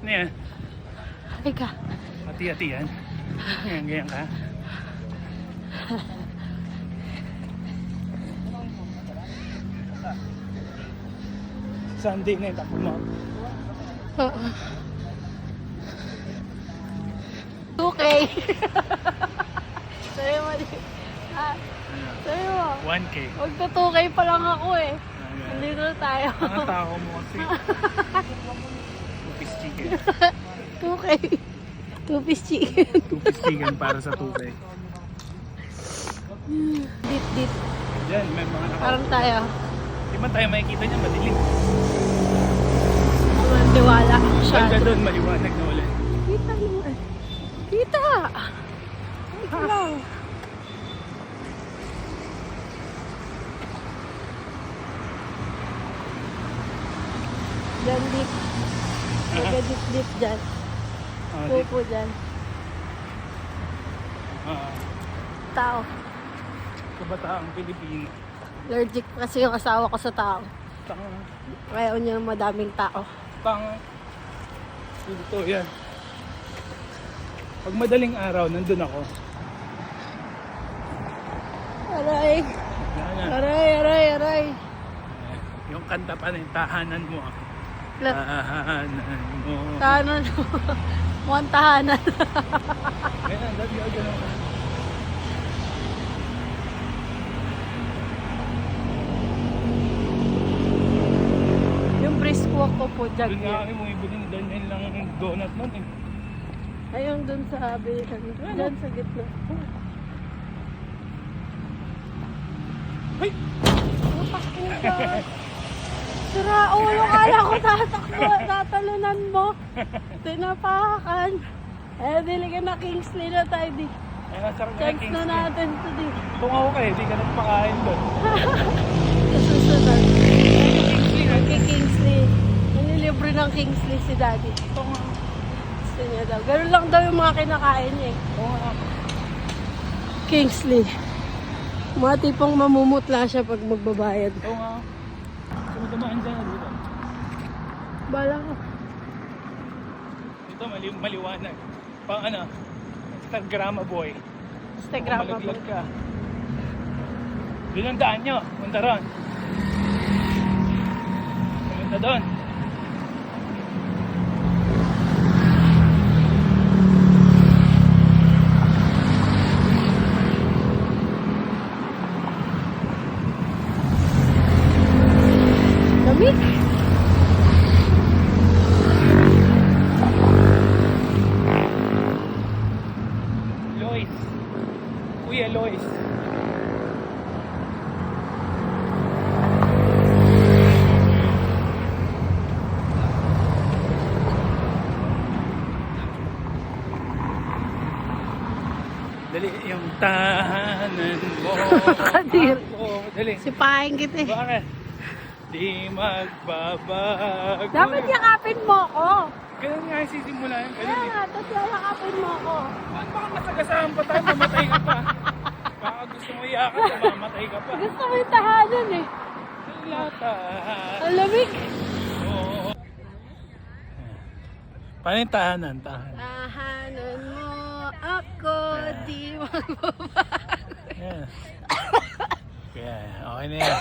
Ano yan? Ika. Hati-hati yan. Ganyan ka. Sunday na yung takbo mo. Oo. 2K. Sabi mo, sabi mo, 1K. magto 2K pa lang ako eh. Nandito na tayo. Ang tao mo kasi. 2-piece chicken. 2K. 2-piece chicken. 2-piece chicken para sa 2K. Dit. Diyan, may mga Parang tayo. Di man tayo makikita niya, madilim. Tiwala siya. Banda doon, maliwanag na ulit. Kita naman. Kita! Ito lang. Diyan dip. Dip dyan. Pupo dyan. Tao. Kabataang Pilipino. Allergic kasi yung asawa ko sa tao. Tanga. Ayaw niya ng madaming tao. Tanga. Dito yan. Pag madaling araw, nandun ako. Aray! Yan. Aray! Yung kanta pa rin, tahanan mo ako. Lap. Tahanan mo. Tahanan mo. Mukhang tahanan. Ganyan, dati ako ganun. Yung brisk walk ko po dyan. Doon nga kami bumibili ng ganyan lang yung donut nun eh. Ayun dun sa bilisan. Dyan sa gitna. Ay! Natakbo ka. Sira ulo, kala ko tatakbo. Tatalunan mo. Tinapakan. Eh, dili ka na Kingsley na tayo di. Ay, nasarap na Chance na natin to di. Kung ako kayo, di ka nagpakain doon. Sa susunod. Kay Kingsley. Nanilibre ng Kingsley si Daddy. Ito nga. Gusto niya daw. Ganun lang daw yung mga kinakain niya eh. Oo nga. Kingsley. Mga tipong mamumutla siya pag magbabayad. Oo nga. Sumudamaan dyan na dito. Bala ko. Dito maliwanag. Pang ano, Instagrama boy. Instagram mo. Malaglag ka. Doon ang daan nyo. Punta ron. Punta doon. Lamig. Lois. Kuya Lois. Dali yung tahanan mo. Kadir. Ako. Dali. Sipahin kita eh. Bakit? Di magbabago. Dapat yakapin mo ko. Ganun nga yung sisimulan. Kaya Ganun eh. nga, tapos yakapin mo ko. Paano baka masagasaan pa tayo? Mamatay ka pa. Baka gusto mo iyakan, mamatay ka pa. Gusto ko yung tahanan eh. Lahat. Ang lamig. Oo. Paano yung tahanan? Tahanan. Tahanan mo ako, di magbabago. Yeah. Yeah. Okay na yan.